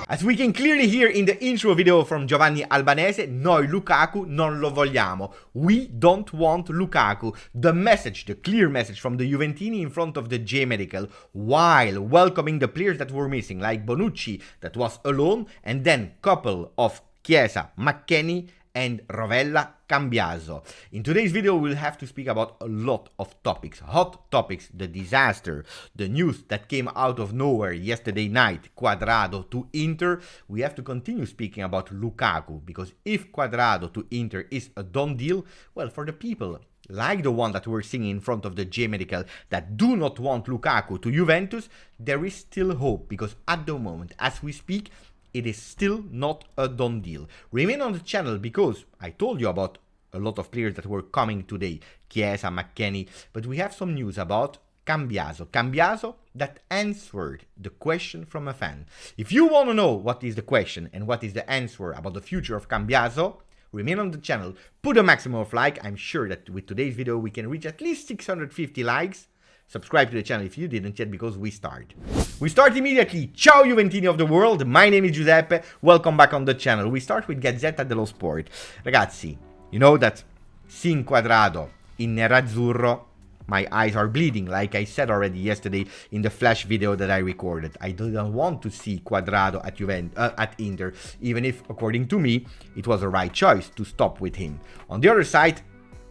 As we can clearly hear in the intro video from Giovanni Albanese, noi Lukaku non lo vogliamo. We don't want Lukaku. The message, the clear message from the Juventini in front of the J Medical, while welcoming the players that were missing, like Bonucci, that was alone, and then couple of Chiesa, McKennie, and Rovella Cambiaso. In today's video, we'll have to speak about a lot of topics, hot topics, the disaster, the news that came out of nowhere yesterday night, Cuadrado to Inter. We have to continue speaking about Lukaku, because if Cuadrado to Inter is a done deal, well, for the people like the one that we're seeing in front of the J Medical that do not want Lukaku to Juventus, there is still hope, because at the moment, as we speak, it is still not a done deal. Remain on the channel because I told you about a lot of players that were coming today. Chiesa, McKennie. But we have some news about Cambiaso. Cambiaso that answered the question from a fan. If you want to know what is the question and what is the answer about the future of Cambiaso, remain on the channel. Put a maximum of like. I'm sure that with today's video we can reach at least 650 likes. Subscribe to the channel if you didn't yet, because we start. We start immediately. Ciao Juventini of the world, my name is Giuseppe, welcome back on the channel. We start with Gazzetta dello Sport. Ragazzi, you know that seeing Cuadrado in Nerazzurro, my eyes are bleeding, like I said already yesterday in the flash video that I recorded. I didn't want to see Cuadrado at Inter, even if, according to me, it was the right choice to stop with him. On the other side,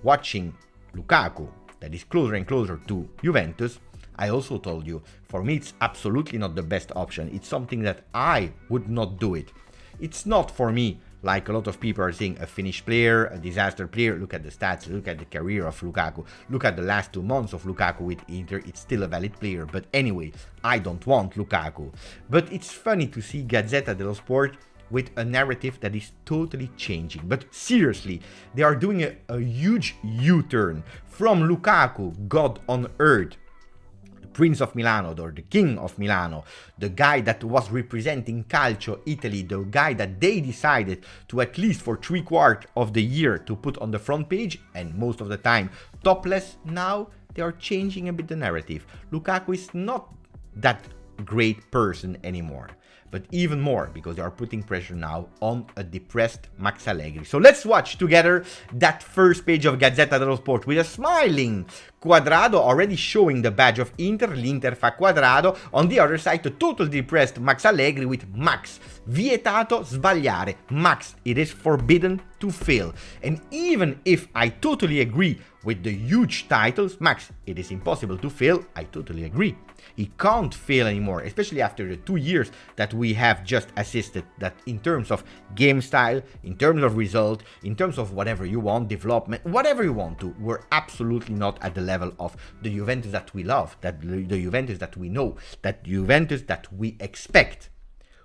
watching Lukaku, that is closer and closer to Juventus, I also told you, for me it's absolutely not the best option. It's something that I would not do it. It's not for me, like a lot of people are saying, a finished player, a disaster player. Look at the stats, look at the career of Lukaku, look at the last 2 months of Lukaku with Inter. It's still a valid player, but anyway, I don't want Lukaku. But it's funny to see Gazzetta dello Sport with a narrative that is totally changing. But seriously, they are doing a huge U-turn from Lukaku, God on earth, the Prince of Milano, or the King of Milano, the guy that was representing Calcio Italy, the guy that they decided to, at least for 3/4 of the year, to put on the front page, and most of the time topless. Now they are changing a bit the narrative. Lukaku is not that great person anymore. But even more, because they are putting pressure now on a depressed Max Allegri. So let's watch together that first page of Gazzetta dello Sport with a smiling Cuadrado already showing the badge of Inter, l'Inter fa Cuadrado. On the other side, the total depressed Max Allegri with Max, vietato sbagliare. Max, it is forbidden to fail. And even if I totally agree with the huge titles, Max, it is impossible to fail, I totally agree. He can't fail anymore, especially after the 2 years that we have just assisted, that in terms of game style, in terms of result, in terms of whatever you want, development, whatever you want to, we're absolutely not at the level of the Juventus that we love, that the Juventus that we know, that Juventus that we expect.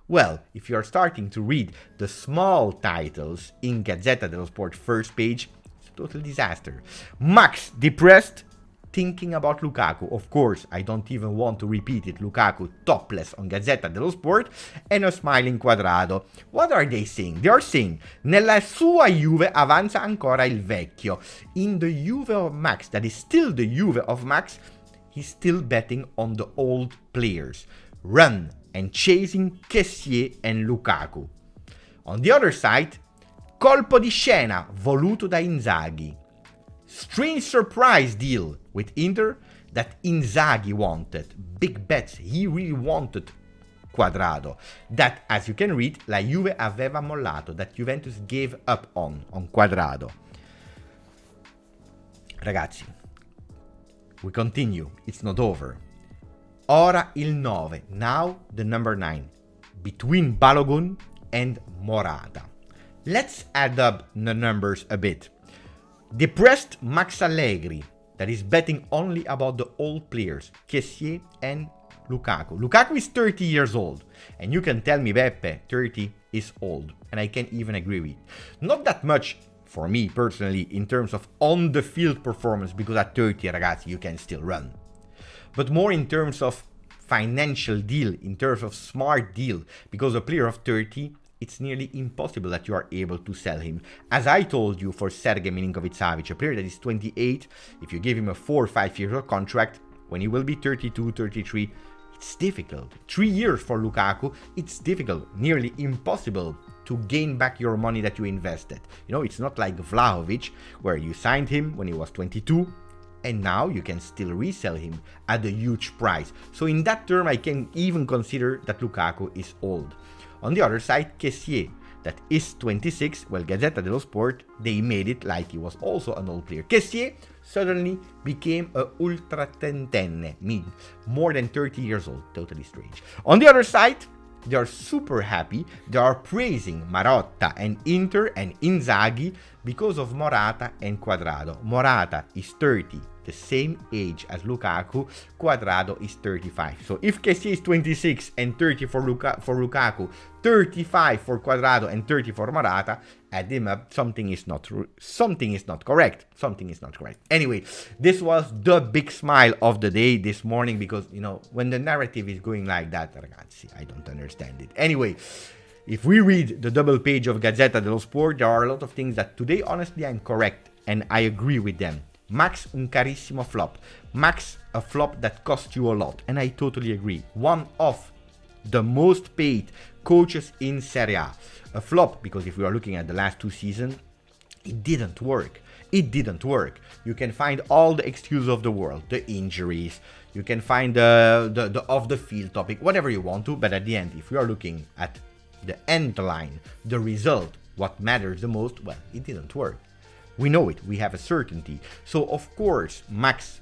Well, if you're starting to read the small titles in Gazzetta dello Sport first page, it's a total disaster. Max, depressed, thinking about Lukaku. Of course, I don't even want to repeat it. Lukaku topless on Gazzetta dello Sport, and a smiling Cuadrado. What are they saying? They are saying, nella sua Juve avanza ancora il vecchio. In the Juve of Max, that is still the Juve of Max, he's still betting on the old players. Run and chasing Kessié and Lukaku. On the other side, colpo di scena voluto da Inzaghi. Strange surprise deal with Inter that Inzaghi wanted. Big bets, he really wanted Cuadrado. That, as you can read, la Juve aveva mollato, that Juventus gave up on Cuadrado. Ragazzi, we continue, it's not over. Ora il 9, now the number 9, between Balogun and Morata. Let's add up the numbers a bit. Depressed Max Allegri, that is betting only about the old players, Kessié and Lukaku. Lukaku is 30 years old, and you can tell me, Beppe, 30 is old, and I can even agree with it. Not that much for me personally in terms of on-the-field performance, because at 30, ragazzi, you can still run. But more in terms of financial deal, in terms of smart deal, because a player of 30, it's nearly impossible that you are able to sell him. As I told you for Sergei Milinkovic-Savic, a player that is 28, if you give him a 4 or 5 year contract, when he will be 32, 33, It's difficult. 3 years for Lukaku, it's difficult, nearly impossible to gain back your money that you invested. You know, it's not like Vlahovic, where you signed him when he was 22, and now you can still resell him at a huge price. So in that term, I can even consider that Lukaku is old. On the other side, Kessié, that is 26, well, Gazzetta dello Sport, they made it like he was also an old player. Kessié suddenly became a ultra trentenne, mean more than 30 years old, totally strange. On the other side, they are super happy, they are praising Marotta and Inter and Inzaghi because of Morata and Cuadrado. Morata is 30, the same age as Lukaku, Cuadrado is 35. So if Kessié is 26 and 30 for Lukaku, 35 for Cuadrado and 30 for Morata, add them up, something is not correct. Anyway, this was the big smile of the day this morning, because, you know, when the narrative is going like that, ragazzi, I don't understand it. Anyway, if we read the double page of Gazzetta dello Sport, there are a lot of things that today, honestly, I'm correct and I agree with them. Max, un carissimo flop. Max, a flop that cost you a lot. And I totally agree. One of the most paid coaches in Serie A. A flop because if we are looking at the last 2 seasons, it didn't work. You can find all the excuses of the world, the injuries, you can find the off-the-field topic, whatever you want to, but at the end, if we are looking at the end line, the result, what matters the most, well, it didn't work. We know it, we have a certainty. So of course, Max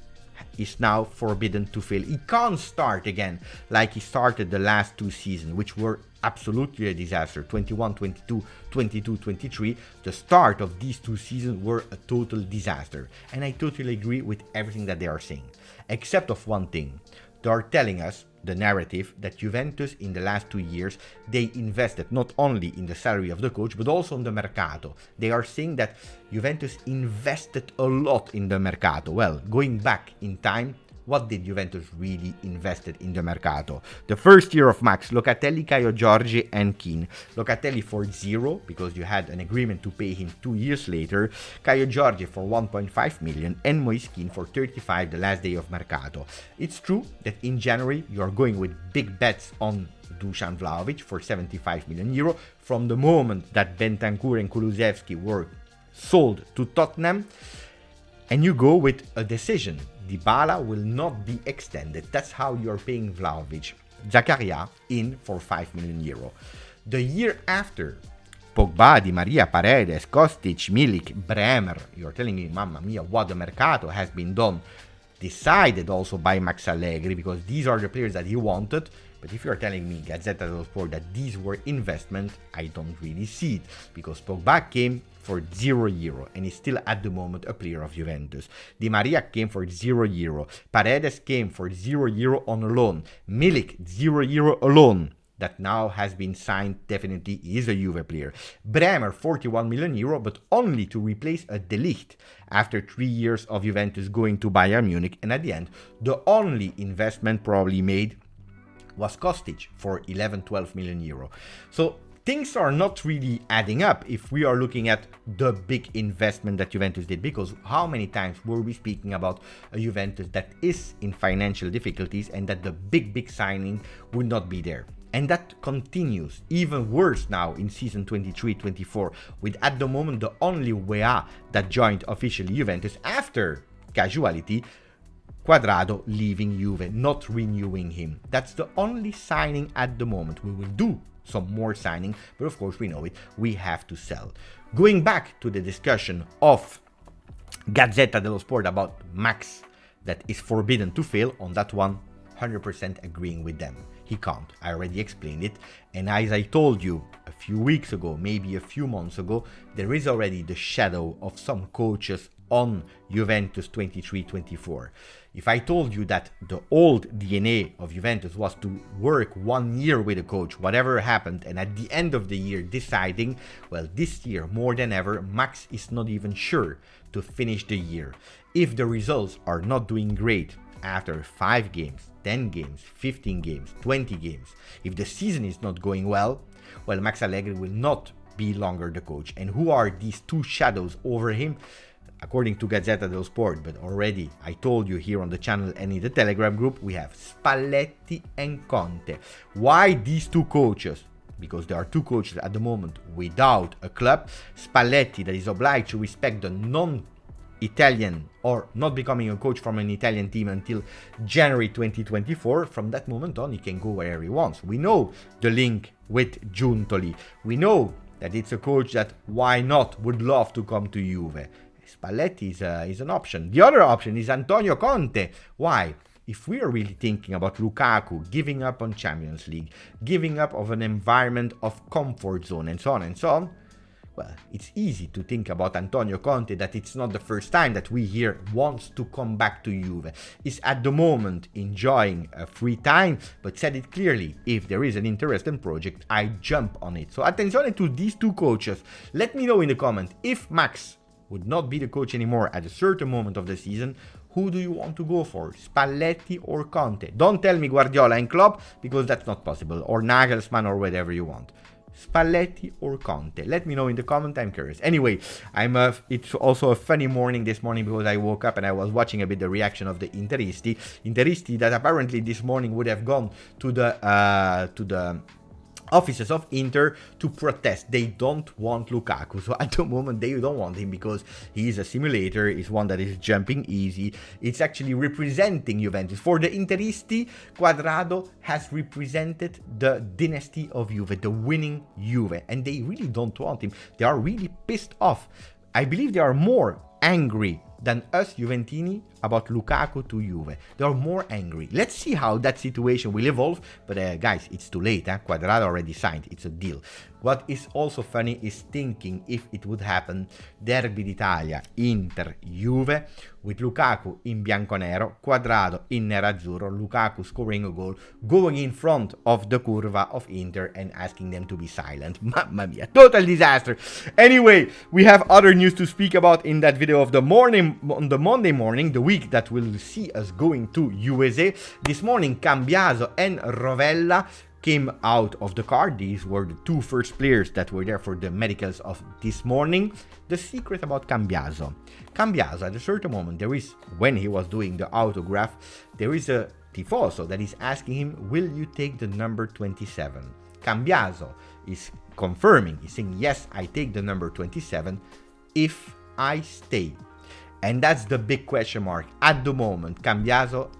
is now forbidden to fail. He can't start again like he started the last 2 seasons, which were absolutely a disaster. 21-22, 22-23. The start of these 2 seasons were a total disaster. And I totally agree with everything that they are saying. Except of one thing. They are telling us, the narrative, that Juventus in the last 2 years, they invested not only in the salary of the coach, but also in the Mercato. They are saying that Juventus invested a lot in the Mercato. Well, going back in time, what did Juventus really invested in the Mercato? The first year of Max, Locatelli, Caio Jorge, and Keane. Locatelli for 0, because you had an agreement to pay him 2 years later. Caio Jorge for 1.5 million, and Moise Keane for 35 the last day of Mercato. It's true that in January you are going with big bets on Dusan Vlahovic for 75 million euro. From the moment that Bentancur and Kulusevski were sold to Tottenham, and you go with a decision. Dybala will not be extended. That's how you are paying Vlahovic. Zakaria in for 5 million euro. The year after, Pogba, Di Maria, Paredes, Kostic, Milik, Bremer. You're telling me, mamma mia, what the Mercato has been done. Decided also by Max Allegri, because these are the players that he wanted. But if you're telling me, Gazzetta dello Sport, that these were investment, I don't really see it. Because Pogba came for 0 euro and is still at the moment a player of Juventus. Di Maria came for 0 euro. Paredes came for 0 euro on loan. Milik, 0 euro alone. That now has been signed, definitely is a Juve player. Bremer, 41 million euro, but only to replace a De Ligt after 3 years of Juventus going to Bayern Munich. And at the end, the only investment probably made was Kostic for 11-12 million euro. So things are not really adding up if we are looking at the big investment that Juventus did, because how many times were we speaking about a Juventus that is in financial difficulties and that the big signing would not be there? And that continues even worse now in season 23-24, with at the moment the only Weah that joined officially Juventus after casualty, Cuadrado leaving Juve, not renewing him. That's the only signing at the moment. We will do some more signing, but of course we know it, we have to sell. Going back to the discussion of Gazzetta dello Sport about Max that is forbidden to fail, on that one, 100% agreeing with them. He can't. I already explained it. And as I told you a few weeks ago, maybe a few months ago, there is already the shadow of some coaches on Juventus 23-24. If I told you that the old DNA of Juventus was to work 1 year with a coach, whatever happened, and at the end of the year deciding, well, this year more than ever, Max is not even sure to finish the year. If the results are not doing great after 5 games, 10 games, 15 games, 20 games, if the season is not going well, Max Allegri will not be longer the coach. And who are these two shadows over him? according to Gazzetta dello Sport, but already I told you here on the channel and in the Telegram group, we have Spalletti and Conte. Why these two coaches? Because there are two coaches at the moment without a club. Spalletti, that is obliged to respect the non-Italian or not becoming a coach from an Italian team until January 2024. From that moment on, he can go wherever he wants. We know the link with Giuntoli. We know that it's a coach that, why not, would love to come to Juve. Spalletti is an option. The other option is Antonio Conte. Why? If we are really thinking about Lukaku giving up on Champions League, giving up of an environment of comfort zone and so on, well, it's easy to think about Antonio Conte, that it's not the first time that we hear wants to come back to Juve. He's at the moment enjoying a free time, but said it clearly, if there is an interesting project, I jump on it. So attenzione to these two coaches. Let me know in the comment, if Max would not be the coach anymore at a certain moment of the season, who do you want to go for? Spalletti or Conte? Don't tell me Guardiola and Klopp, because that's not possible, or Nagelsmann or whatever you want. Spalletti or Conte? Let me know in the comment, I'm curious. Anyway, it's also a funny morning this morning, because I woke up and I was watching a bit the reaction of the Interisti that apparently this morning would have gone to the offices of Inter to protest. They don't want Lukaku. So at the moment they don't want him because he is a simulator, is one that is jumping easy. It's actually representing Juventus. For the Interisti, Cuadrado has represented the dynasty of Juve, the winning Juve, and they really don't want him. They are really pissed off. I believe they are more angry than us Juventini about Lukaku to Juve. They are more angry. Let's see how that situation will evolve. But guys, it's too late. Cuadrado already signed. It's a deal. What is also funny is thinking if it would happen Derby d'Italia, Inter, Juve, with Lukaku in bianconero, Cuadrado in nerazzurro, Lukaku scoring a goal, going in front of the curva of Inter and asking them to be silent. Mamma mia, total disaster. Anyway, we have other news to speak about in that video of the morning, on the Monday morning, the week that will see us going to USA. This morning, Cambiaso and Rovella came out of the car. These were the two first players that were there for the medicals of this morning. The secret about Cambiaso at a certain moment, there is, when he was doing the autograph, there is a tifoso that is asking him, will you take the number 27? Cambiaso is confirming, he's saying, yes, I take the number 27 if I stay. And that's the big question mark at the moment. Cambiaso,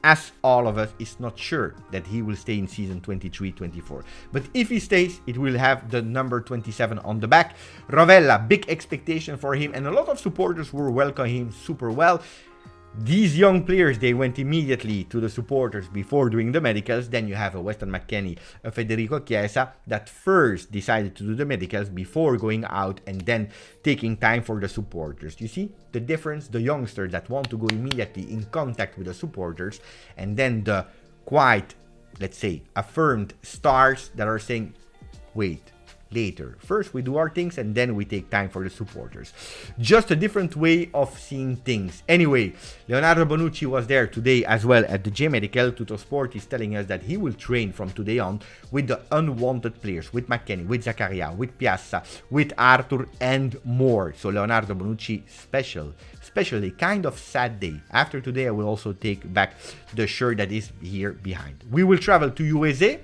as all of us, is not sure that he will stay in season 23-24. But if he stays, it will have the number 27 on the back. Rovella, big expectation for him, and a lot of supporters were welcoming him super well. These young players, they went immediately to the supporters before doing the medicals. Then you have a Weston McKennie, a Federico Chiesa, that first decided to do the medicals before going out and then taking time for the supporters. You see the difference? The youngsters that want to go immediately in contact with the supporters, and then the quite, let's say, affirmed stars that are saying, wait, later. First we do our things and then we take time for the supporters. Just a different way of seeing things. Anyway, Leonardo Bonucci was there today as well at the J Medical. Tuttosport is telling us that he will train from today on with the unwanted players, with McKennie, with Zaccaria, with Piazza, with Arthur and more. So Leonardo Bonucci, especially kind of sad day. After today I will also take back the shirt that is here behind. We will travel to USA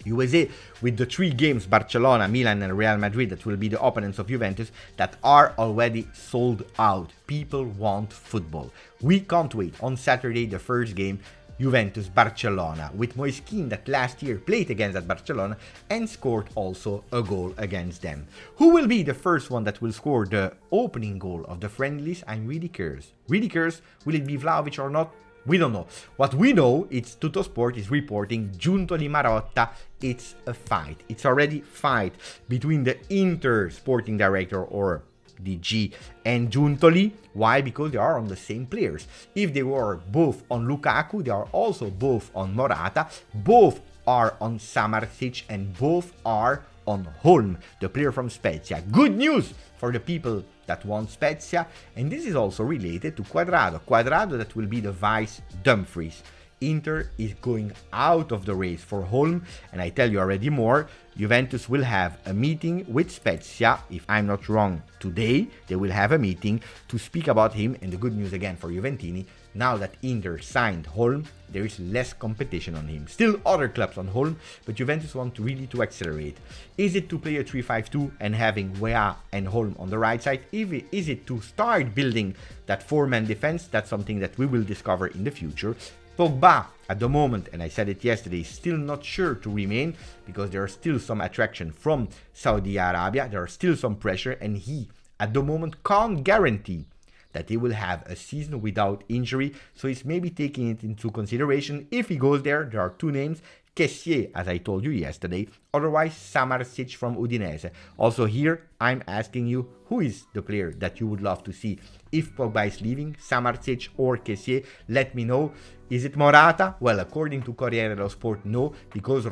with the 3 games, Barcelona, Milan and Real Madrid, that will be the opponents of Juventus, that are already sold out. People want football. We can't wait. On Saturday, the first game, Juventus-Barcelona, with Moise Kean that last year played against that Barcelona and scored also a goal against them. Who will be the first one that will score the opening goal of the friendlies? I'm really curious. Will it be Vlahovic or not? We don't know. What we know, it's Tuttosport is reporting Giuntoli Marotta. It's a fight. It's already fight between the Inter sporting director or DG and Giuntoli. Why? Because they are on the same players. If they were both on Lukaku, they are also both on Morata. Both are on Samardzic and both are on Holm, the player from Spezia. Good news for the people that want Spezia, and this is also related to Cuadrado. Cuadrado that will be the vice Dumfries Inter is going out of the race for Holm, and I tell you already more, Juventus will have a meeting with Spezia, if I'm not wrong, today. They will have a meeting to speak about him, and the good news again for Juventini, now that Inter signed Holm, there is less competition on him. Still other clubs on Holm, but Juventus want really to accelerate. Is it to play a 3-5-2 and having Weah and Holm on the right side? Is it to start building that four-man defense? That's something that we will discover in the future. Pogba, at the moment, and I said it yesterday, is still not sure to remain because there are still some attraction from Saudi Arabia. There are still some pressure, and he, at the moment, can't guarantee that he will have a season without injury, so he's maybe taking it into consideration. If he goes there, there are two names, Kessié, as I told you yesterday, otherwise Samardzic from Udinese. Also here, I'm asking you, who is the player that you would love to see if Pogba is leaving, Samardzic or Kessié? Let me know. Is it Morata? Well, according to Corriere dello Sport, no, because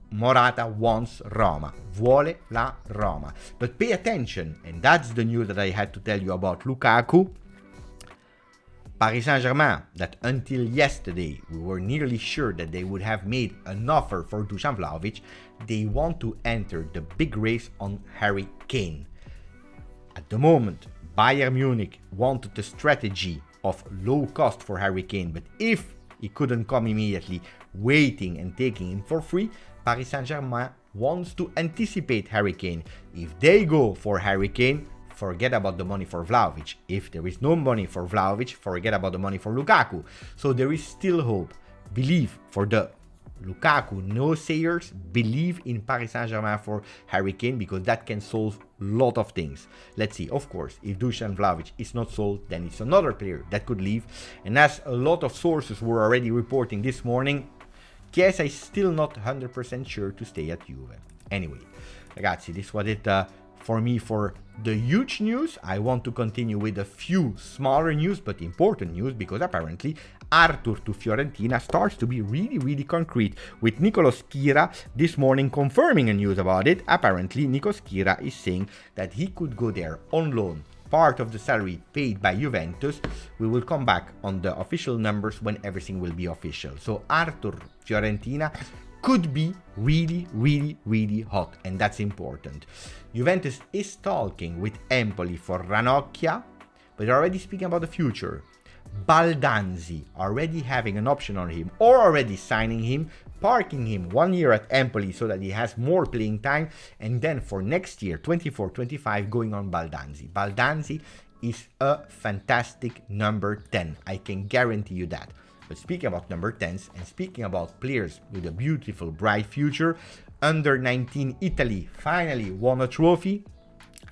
Morata wants Roma, vuole la Roma. But pay attention, and that's the news that I had to tell you about Lukaku. Paris Saint-Germain, that until yesterday we were nearly sure that they would have made an offer for Dusan Vlahovic, they want to enter the big race on Harry Kane. At the moment, Bayern Munich wanted the strategy of low cost for Harry Kane, but if he couldn't come immediately, waiting and taking him for free, Paris Saint-Germain wants to anticipate Harry Kane. If they go for Harry Kane, forget about the money for Vlahovic. If there is no money for Vlahovic, forget about the money for Lukaku. So there is still hope. Believe for the Lukaku no-sayers, believe in Paris Saint-Germain for Harry Kane, because that can solve a lot of things. Let's see, of course, if Dusan Vlahovic is not sold, then it's another player that could leave. And as a lot of sources were already reporting this morning, Chiesa is still not 100% sure to stay at Juve. Anyway, ragazzi, this was it for me for the huge news. I want to continue with a few smaller news, but important news, because apparently Arthur to Fiorentina starts to be really concrete, with Nicolo Schira this morning confirming a news about it. Apparently Nico Schira is saying that he could go there on loan, part of the salary paid by Juventus. We will come back on the official numbers when everything will be official. So Arthur Fiorentina could be really hot, and that's important. Juventus is talking with Empoli for Ranocchia, but they're already speaking about the future. Baldanzi already having an option on him, or already signing him, parking him 1 year at Empoli so that he has more playing time, and then for next year, 24-25, going on Baldanzi. Baldanzi is a fantastic number 10, I can guarantee you that. But speaking about number 10s and speaking about players with a beautiful, bright future, under 19 Italy finally won a trophy.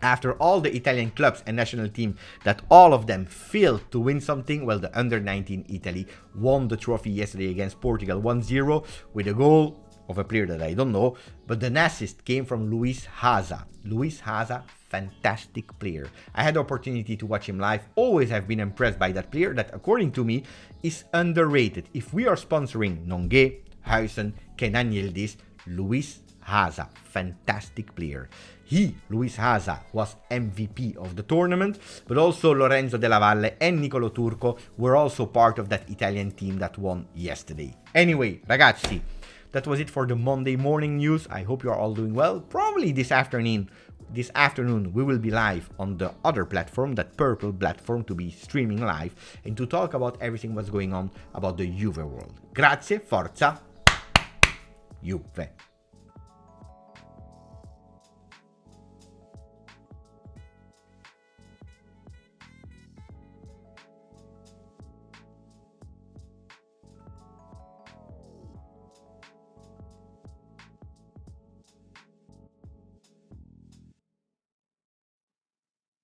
After all the Italian clubs and national team that all of them failed to win something, well, the under 19 Italy won the trophy yesterday against Portugal 1-0 with a goal of a player that I don't know, but the assist came from Luis Haza. Luis Haza, fantastic player. I had the opportunity to watch him live. Always have been impressed by that player that, according to me, is underrated. If we are sponsoring Nongue, Huijsen, Kenan Yildiz, Luis Haza, fantastic player. He, Luis Haza, was MVP of the tournament, but also Lorenzo Della Valle and Nicolo Turco were also part of that Italian team that won yesterday. Anyway, ragazzi, that was it for the Monday morning news. I hope you are all doing well. Probably this afternoon we will be live on the other platform, that purple platform, to be streaming live and to talk about everything what's going on about the Juve world. Grazie, forza, Juve.